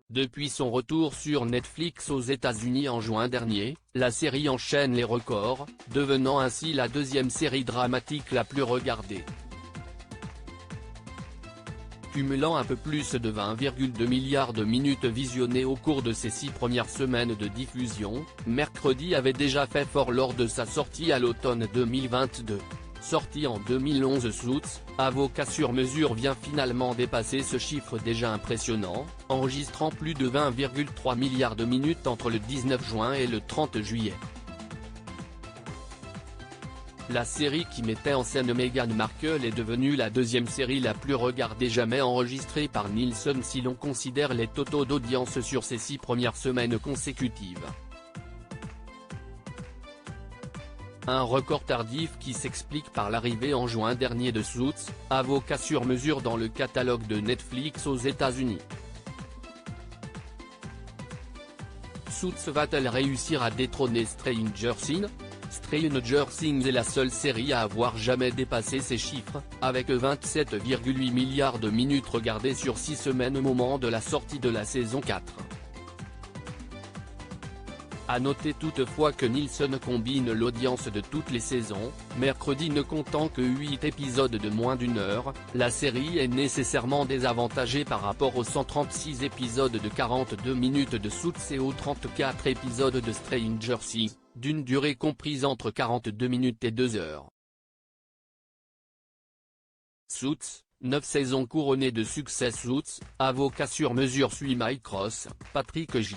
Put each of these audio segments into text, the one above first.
Depuis son retour sur Netflix aux États-Unis en juin dernier, la série enchaîne les records, devenant ainsi la deuxième série dramatique la plus regardée. Cumulant un peu plus de 20,2 milliards de minutes visionnées au cours de ses 6 premières semaines de diffusion, Mercredi avait déjà fait fort lors de sa sortie à l'automne 2022. Sorti en 2011, Suits, avocat sur mesure vient finalement dépasser ce chiffre déjà impressionnant, enregistrant plus de 20,3 milliards de minutes entre le 19 juin et le 30 juillet. La série qui mettait en scène Meghan Markle est devenue la deuxième série la plus regardée jamais enregistrée par Nielsen si l'on considère les totaux d'audience sur ces 6 premières semaines consécutives. Un record tardif qui s'explique par l'arrivée en juin dernier de Suits, avocat sur mesure dans le catalogue de Netflix aux États-Unis. Suits va-t-elle réussir à détrôner Stranger Things ? Stranger Things est la seule série à avoir jamais dépassé ces chiffres, avec 27,8 milliards de minutes regardées sur 6 semaines au moment de la sortie de la saison 4. À noter toutefois que Nielsen combine l'audience de toutes les saisons, Mercredi ne comptant que 8 épisodes de moins d'une heure, la série est nécessairement désavantagée par rapport aux 136 épisodes de 42 minutes de Suits et aux 34 épisodes de Stranger Things, d'une durée comprise entre 42 minutes et 2 heures. Suits, 9 saisons couronnées de succès. Suits, avocat sur mesure suit Mike Ross, Patrick J.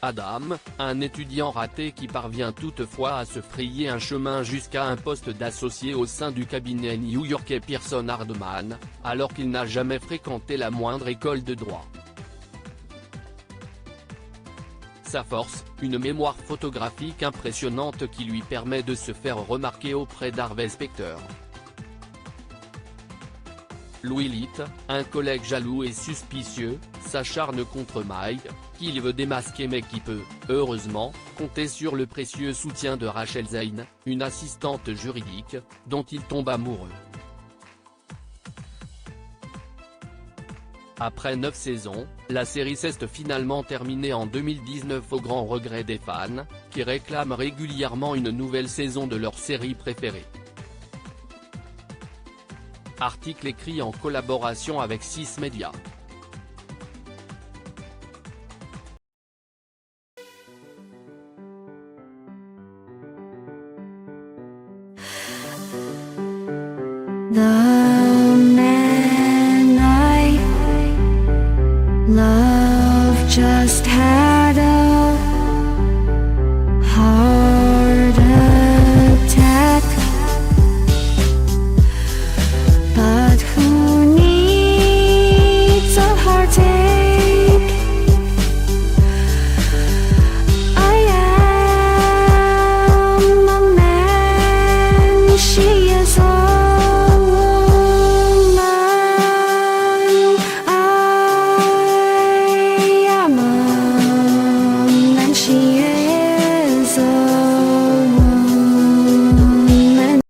Adam, un étudiant raté qui parvient toutefois à se frayer un chemin jusqu'à un poste d'associé au sein du cabinet new-yorkais Pearson Hardman, alors qu'il n'a jamais fréquenté la moindre école de droit. Sa force, une mémoire photographique impressionnante qui lui permet de se faire remarquer auprès d'Harvey Specter. Louis Litt, un collègue jaloux et suspicieux, s'acharne contre Mike, qu'il veut démasquer mais qui peut, heureusement, compter sur le précieux soutien de Rachel Zane, une assistante juridique, dont il tombe amoureux. Après 9 saisons, la série s'est finalement terminée en 2019 au grand regret des fans, qui réclament régulièrement une nouvelle saison de leur série préférée. Article écrit en collaboration avec 6 Médias. The man I love just had